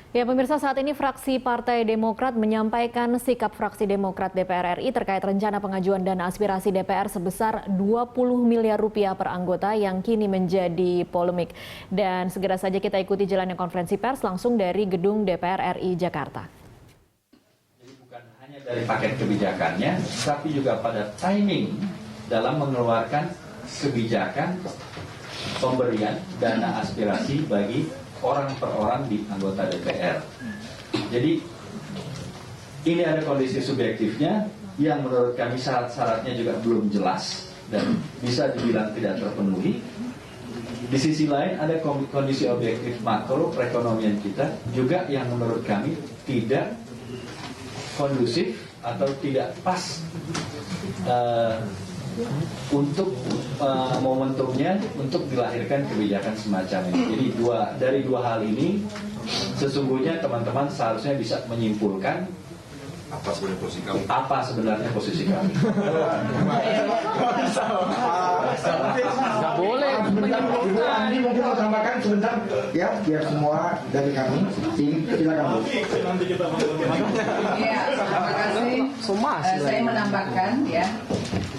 Ya, pemirsa, saat ini fraksi Partai Demokrat menyampaikan sikap fraksi Demokrat DPR RI terkait rencana pengajuan dana aspirasi DPR sebesar 20 miliar rupiah per anggota yang kini menjadi polemik. Dan segera saja kita ikuti jalannya konferensi pers langsung dari gedung DPR RI Jakarta. Jadi bukan hanya dari paket kebijakannya, tapi juga pada timing dalam mengeluarkan kebijakan pemberian dana aspirasi bagi orang per orang di anggota DPR. Jadi ini ada kondisi subjektifnya yang menurut kami syarat-syaratnya juga belum jelas dan bisa dibilang tidak terpenuhi. Di sisi lain ada kondisi objektif makro perekonomian kita juga yang menurut kami tidak kondusif atau tidak pas untuk momentumnya untuk dilahirkan kebijakan semacam ini. Jadi dari dua hal ini sesungguhnya teman-teman seharusnya bisa menyimpulkan apa sebenarnya posisi kami. Nggak boleh. Andi mungkin mau tambahkan sebentar ya, biar semua dari kami. Silakan. Ya, terima kasih. Saya menambahkan ya.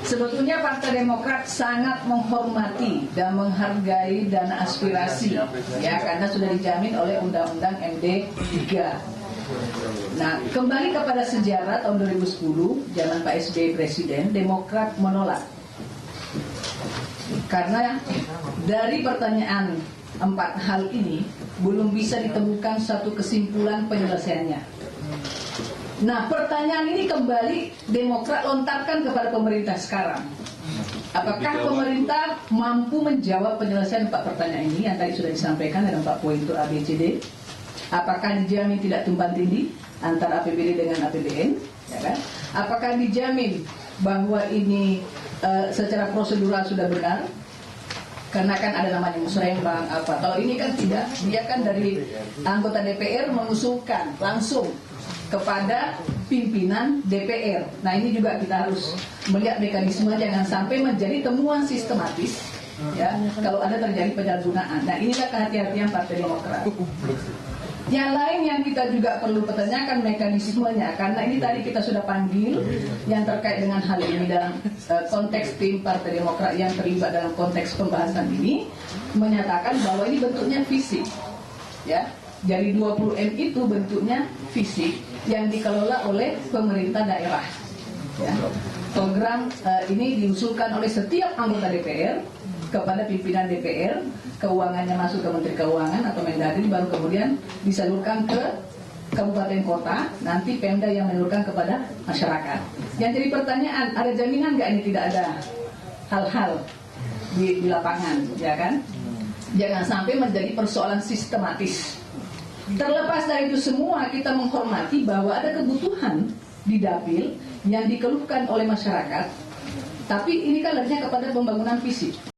Sebetulnya Partai Demokrat sangat menghormati dan menghargai dana aspirasi ya, karena sudah dijamin oleh Undang-Undang MD 3. Nah, kembali kepada sejarah tahun 2010, zaman Pak SBY Presiden, Demokrat menolak. Karena dari pertanyaan 4 hal ini belum bisa ditemukan satu kesimpulan penyelesaiannya. Nah, pertanyaan ini kembali Demokrat lontarkan kepada pemerintah sekarang. Apakah pemerintah mampu menjawab penyelesaian 4 pertanyaan ini yang tadi sudah disampaikan dalam 4 poin itu ABCD? Apakah dijamin tidak tumpang tindih antara APBD dengan APBN? Ya kan? Apakah dijamin bahwa ini secara prosedural sudah benar? Karena kan ada namanya musrembang apa. Kalau ini kan tidak, dia kan dari anggota DPR mengusulkan langsung kepada pimpinan DPR. Nah, ini juga kita harus melihat mekanisme jangan sampai menjadi temuan sistematis ya kalau ada terjadi penyalahgunaan. Nah, inilah kehati-hatian Partai Demokrat. Yang lain yang kita juga perlu pertanyakan mekanismenya, karena ini tadi kita sudah panggil yang terkait dengan hal ini dalam konteks tim Partai Demokrat yang terlibat dalam konteks pembahasan ini menyatakan bahwa ini bentuknya fisik ya. Jadi 20M itu bentuknya fisik yang dikelola oleh pemerintah daerah ya. Program ini diusulkan oleh setiap anggota DPR kepada pimpinan DPR, keuangannya masuk ke Menteri Keuangan atau Mendagri, baru kemudian disalurkan ke kabupaten kota, nanti Pemda yang menyeluruhkan kepada masyarakat. Yang jadi pertanyaan, ada jaminan nggak ini tidak ada hal-hal di lapangan, ya kan? Jangan sampai menjadi persoalan sistematis. Terlepas dari itu semua, kita menghormati bahwa ada kebutuhan di dapil yang dikeluhkan oleh masyarakat, tapi ini kan lebihnya kepada pembangunan fisik.